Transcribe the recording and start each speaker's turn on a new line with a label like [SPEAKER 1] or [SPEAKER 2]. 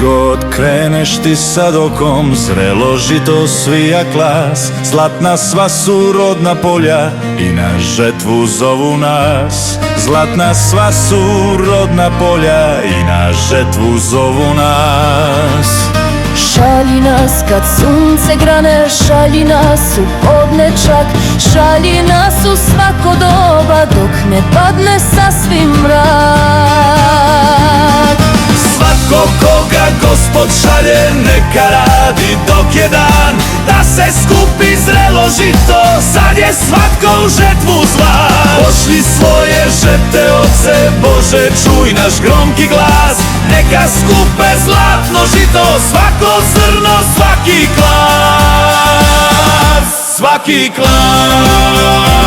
[SPEAKER 1] God kreneš ti sad okom, zrelo žito svija klas. Zlatna sva su rodna polja i na žetvu zovu nas. Zlatna sva su rodna polja i na žetvu zovu nas.
[SPEAKER 2] Šalji nas kad sunce grane, šalji nas u podne čak, šalji nas u svako doba dok ne padne sasvim mrak.
[SPEAKER 1] Svako koga Gospod šalje neka radi dok je dan, da se skupi zrelo žito, sad je svatko u žetvu zvan. Pošli svoje žete, Oče Bože, čuj naš gromki glas. Neka skupe zlatno žito, svako zrno, svaki klas, svaki klas.